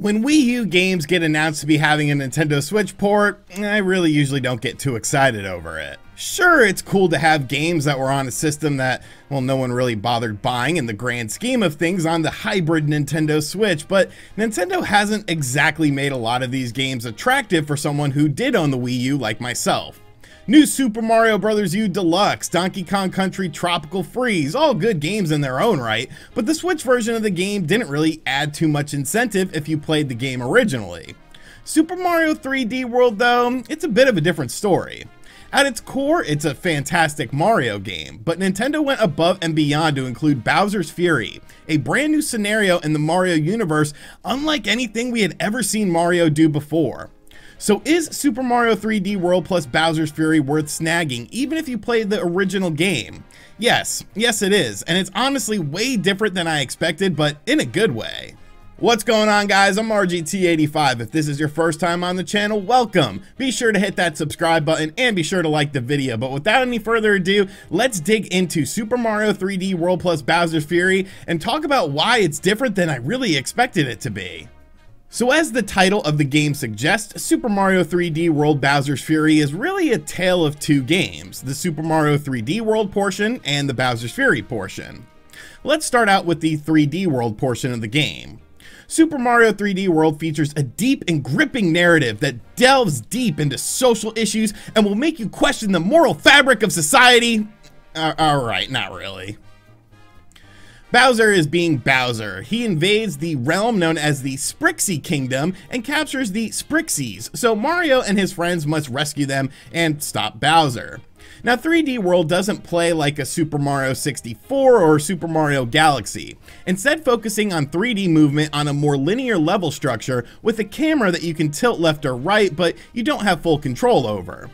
When Wii U games get announced to be having a Nintendo Switch port, I really usually don't get too excited over it. Sure, it's cool to have games that were on a system that, well, no one really bothered buying in the grand scheme of things on the hybrid Nintendo Switch, but Nintendo hasn't exactly made a lot of these games attractive for someone who did own the Wii U like myself. New Super Mario Bros. U Deluxe, Donkey Kong Country Tropical Freeze, all good games in their own right, but the Switch version of the game didn't really add too much incentive if you played the game originally. Super Mario 3D World though, it's a bit of a different story. At its core, it's a fantastic Mario game, but Nintendo went above and beyond to include Bowser's Fury, a brand new scenario in the Mario universe unlike anything we had ever seen Mario do before. So is Super Mario 3D World plus Bowser's Fury worth snagging, even if you played the original game? Yes it is, and it's honestly way different than I expected, but in a good way. What's going on, guys? I'm RGT85. If this is your first time on the channel, welcome. Be sure to hit that subscribe button and be sure to like the video. But without any further ado, let's dig into Super Mario 3D World plus Bowser's Fury and talk about why it's different than I really expected it to be. So as the title of the game suggests, Super Mario 3D World Bowser's Fury is really a tale of two games, the Super Mario 3D World portion and the Bowser's Fury portion. Let's start out with the 3D World portion of the game. Super Mario 3D World features a deep and gripping narrative that delves deep into social issues and will make you question the moral fabric of society. Alright, not really. Bowser is being Bowser. He invades the realm known as the Sprixie Kingdom and captures the Sprixies, so Mario and his friends must rescue them and stop Bowser. Now 3D World doesn't play like a Super Mario 64 or Super Mario Galaxy, instead focusing on 3D movement on a more linear level structure with a camera that you can tilt left or right, but you don't have full control over.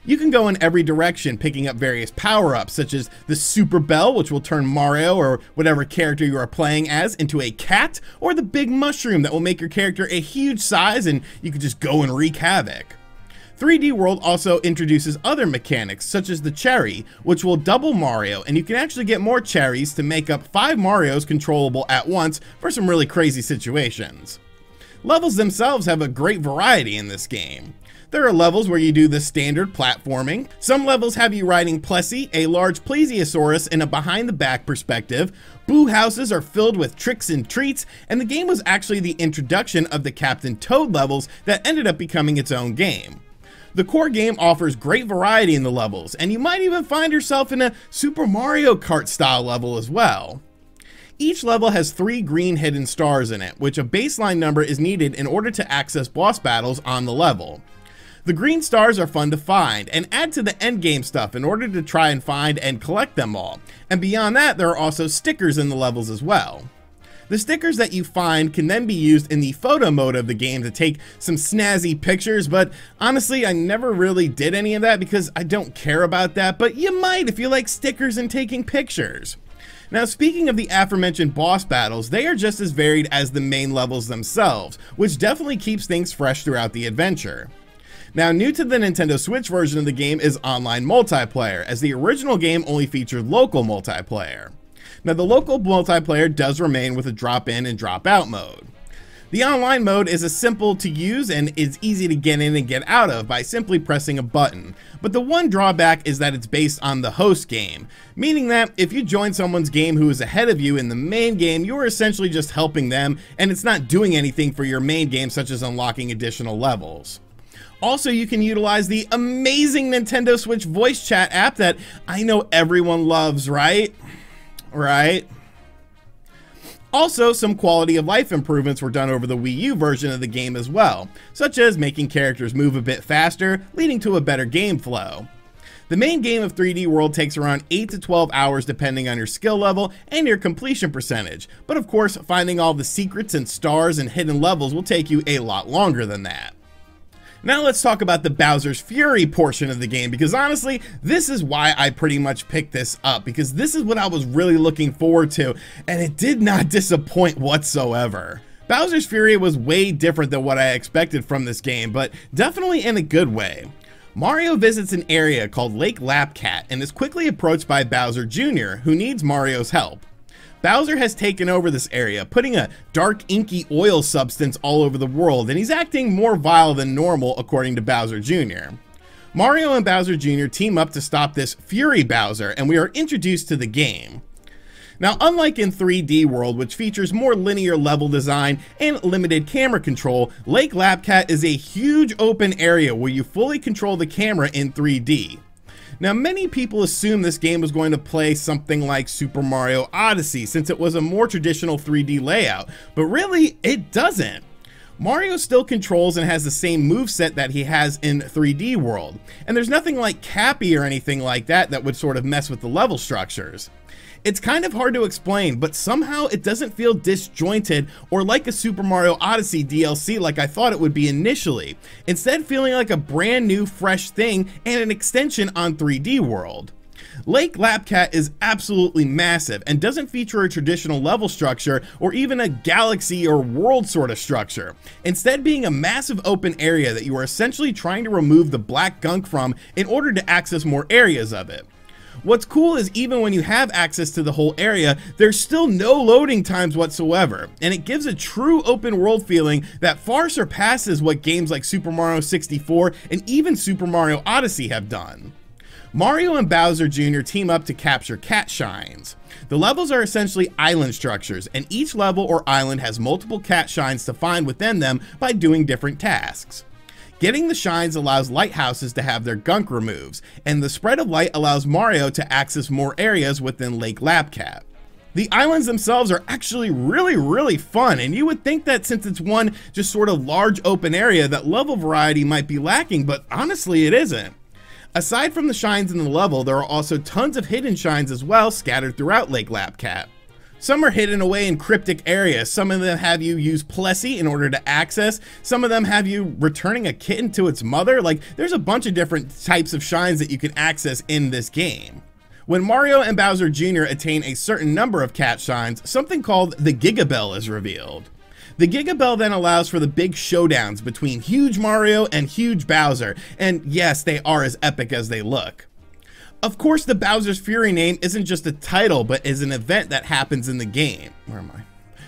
You can go in every direction, picking up various power-ups, such as the Super Bell, which will turn Mario or whatever character you are playing as into a cat, or the Big Mushroom that will make your character a huge size and you can just go and wreak havoc. 3D World also introduces other mechanics, such as the Cherry, which will double Mario, and you can actually get more cherries to make up 5 Marios controllable at once for some really crazy situations. Levels themselves have a great variety in this game. There are levels where you do the standard platforming. Some levels have you riding Plessy, a large plesiosaurus in a behind-the-back perspective. Boo houses are filled with tricks and treats, and the game was actually the introduction of the Captain Toad levels that ended up becoming its own game. The core game offers great variety in the levels, and you might even find yourself in a Super Mario Kart style level as well. Each level has 3 green hidden stars in it, which a baseline number is needed in order to access boss battles on the level. The green stars are fun to find and add to the endgame stuff in order to try and find and collect them all, and beyond that there are also stickers in the levels as well. The stickers that you find can then be used in the photo mode of the game to take some snazzy pictures, but honestly I never really did any of that because I don't care about that, but you might if you like stickers and taking pictures. Now speaking of the aforementioned boss battles, they are just as varied as the main levels themselves, which definitely keeps things fresh throughout the adventure. Now, new to the Nintendo Switch version of the game is online multiplayer, as the original game only featured local multiplayer. Now, the local multiplayer does remain with a drop-in and drop-out mode. The online mode is as simple to use and is easy to get in and get out of by simply pressing a button, but the one drawback is that it's based on the host game, meaning that if you join someone's game who is ahead of you in the main game, you are essentially just helping them and it's not doing anything for your main game, such as unlocking additional levels. Also, you can utilize the amazing Nintendo Switch voice chat app that I know everyone loves, right? Also, some quality of life improvements were done over the Wii U version of the game as well, such as making characters move a bit faster, leading to a better game flow. The main game of 3D World takes around 8 to 12 hours depending on your skill level and your completion percentage, but of course, finding all the secrets and stars and hidden levels will take you a lot longer than that. Now let's talk about the Bowser's Fury portion of the game, because honestly, this is why I pretty much picked this up, because this is what I was really looking forward to, and it did not disappoint whatsoever. Bowser's Fury was way different than what I expected from this game, but definitely in a good way. Mario visits an area called Lake Lapcat and is quickly approached by Bowser Jr., who needs Mario's help. Bowser has taken over this area, putting a dark inky oil substance all over the world, and he's acting more vile than normal according to Bowser Jr. Mario and Bowser Jr. team up to stop this Fury Bowser, and we are introduced to the game. Now, unlike in 3D World, which features more linear level design and limited camera control, Lake Lapcat is a huge open area where you fully control the camera in 3D. Now, many people assume this game was going to play something like Super Mario Odyssey since it was a more traditional 3D layout, but really, it doesn't. Mario still controls and has the same moveset that he has in 3D World, and there's nothing like Cappy or anything like that would sort of mess with the level structures. It's kind of hard to explain, but somehow it doesn't feel disjointed or like a Super Mario Odyssey DLC like I thought it would be initially, instead feeling like a brand new fresh thing and an extension on 3D World. Lake Lapcat is absolutely massive and doesn't feature a traditional level structure or even a galaxy or world sort of structure, instead being a massive open area that you are essentially trying to remove the black gunk from in order to access more areas of it. What's cool is even when you have access to the whole area, there's still no loading times whatsoever, and it gives a true open world feeling that far surpasses what games like Super Mario 64 and even Super Mario Odyssey have done. Mario and Bowser Jr. team up to capture cat shines. The levels are essentially island structures, and each level or island has multiple cat shines to find within them by doing different tasks. Getting the shines allows lighthouses to have their gunk removed, and the spread of light allows Mario to access more areas within Lake Lapcat. The islands themselves are actually really fun, and you would think that since it's one just sort of large open area that level variety might be lacking, but honestly it isn't. Aside from the shines in the level, there are also tons of hidden shines as well scattered throughout Lake Lapcat. Some are hidden away in cryptic areas, some of them have you use Plessy in order to access, some of them have you returning a kitten to its mother. Like, there's a bunch of different types of shines that you can access in this game. When Mario and Bowser Jr. attain a certain number of cat shines, something called the Gigabell is revealed. The Gigabell then allows for the big showdowns between huge Mario and huge Bowser, and yes, they are as epic as they look. Of course, the Bowser's Fury name isn't just a title, but is an event that happens in the game. Where am I?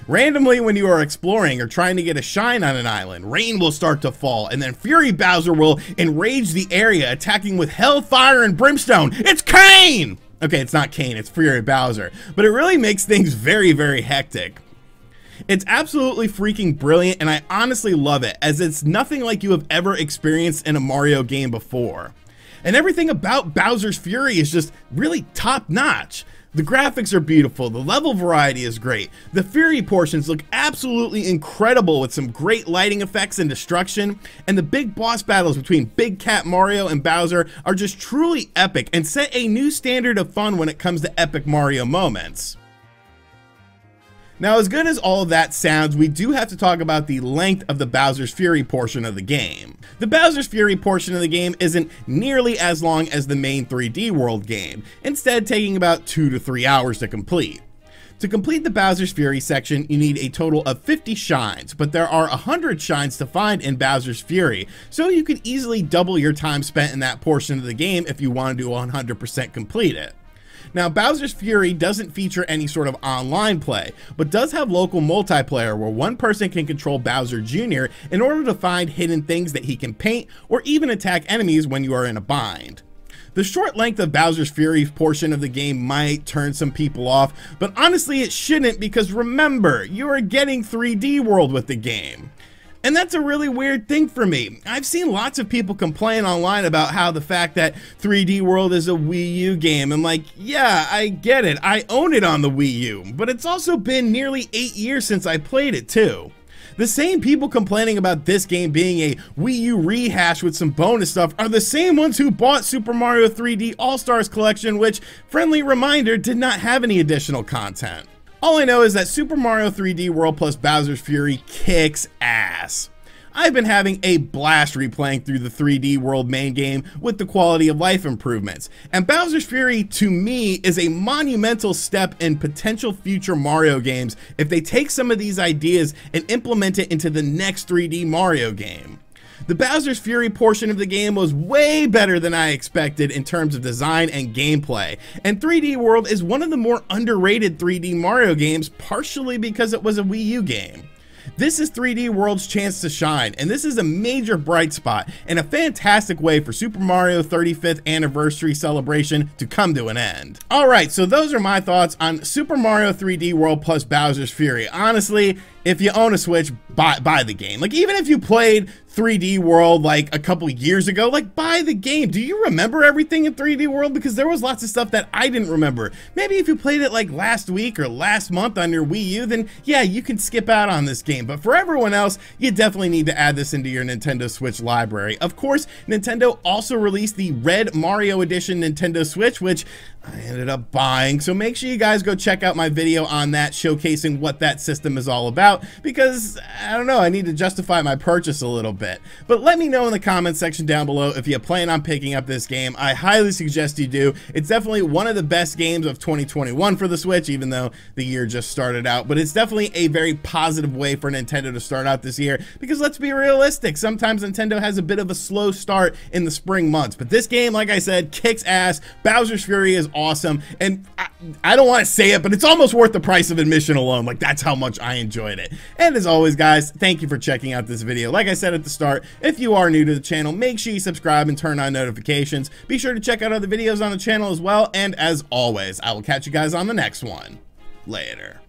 Randomly, when you are exploring or trying to get a shine on an island, rain will start to fall, and then Fury Bowser will enrage the area, attacking with hellfire and brimstone. It's Kain! Okay, it's not Kain, it's Fury Bowser, but it really makes things very hectic. It's absolutely freaking brilliant, and I honestly love it, as it's nothing like you have ever experienced in a Mario game before. And everything about Bowser's Fury is just really top-notch. The graphics are beautiful, the level variety is great, the Fury portions look absolutely incredible with some great lighting effects and destruction, and the big boss battles between Big Cat Mario and Bowser are just truly epic and set a new standard of fun when it comes to epic Mario moments. Now, as good as all of that sounds, we do have to talk about the length of the Bowser's Fury portion of the game. The Bowser's Fury portion of the game isn't nearly as long as the main 3D World game, instead taking about 2 to 3 hours to complete. To complete the Bowser's Fury section, you need a total of 50 shines, but there are 100 shines to find in Bowser's Fury, so you could easily double your time spent in that portion of the game if you wanted to 100% complete it. Now, Bowser's Fury doesn't feature any sort of online play, but does have local multiplayer where one person can control Bowser Jr. in order to find hidden things that he can paint or even attack enemies when you are in a bind. The short length of Bowser's Fury portion of the game might turn some people off, but honestly it shouldn't, because remember, you are getting 3D World with the game. And that's a really weird thing for me. I've seen lots of people complain online about how the fact that 3D World is a Wii U game. I'm like, yeah, I get it. I own it on the Wii U, but it's also been nearly 8 years since I played it too. The same people complaining about this game being a Wii U rehash with some bonus stuff are the same ones who bought Super Mario 3D All-Stars Collection, which, friendly reminder, did not have any additional content. All I know is that Super Mario 3D World plus Bowser's Fury kicks ass. I've been having a blast replaying through the 3D World main game with the quality of life improvements, and Bowser's Fury to me is a monumental step in potential future Mario games if they take some of these ideas and implement it into the next 3D Mario game. The Bowser's Fury portion of the game was way better than I expected in terms of design and gameplay, and 3D World is one of the more underrated 3D Mario games, partially because it was a Wii U game. This is 3D World's chance to shine, and this is a major bright spot and a fantastic way for Super Mario 35th Anniversary Celebration to come to an end. Alright, so those are my thoughts on Super Mario 3D World plus Bowser's Fury. Honestly, if you own a Switch, buy the game. Like, even if you played 3D World like a couple years ago, like, buy the game. Do you remember everything in 3D World? Because there was lots of stuff that I didn't remember. Maybe if you played it like last week or last month on your Wii U, then yeah, you can skip out on this game. But for everyone else, you definitely need to add this into your Nintendo Switch library. Of course, Nintendo also released the Red Mario Edition Nintendo Switch, which I ended up buying, so make sure you guys go check out my video on that, showcasing what that system is all about, because, I don't know, I need to justify my purchase a little bit. But let me know in the comments section down below if you plan on picking up this game. I highly suggest you do. It's definitely one of the best games of 2021 for the Switch, even though the year just started out, but it's definitely a very positive way for Nintendo to start out this year, because let's be realistic, sometimes Nintendo has a bit of a slow start in the spring months, but this game, like I said, kicks ass. Bowser's Fury is awesome, and I don't want to say it, but it's almost worth the price of admission alone. Like, that's how much I enjoyed it. And as always, guys, thank you for checking out this video. Like I said at the start, if you are new to the channel, make sure you subscribe and turn on notifications. Be sure to check out other videos on the channel as well, and as always, I will catch you guys on the next one. Later.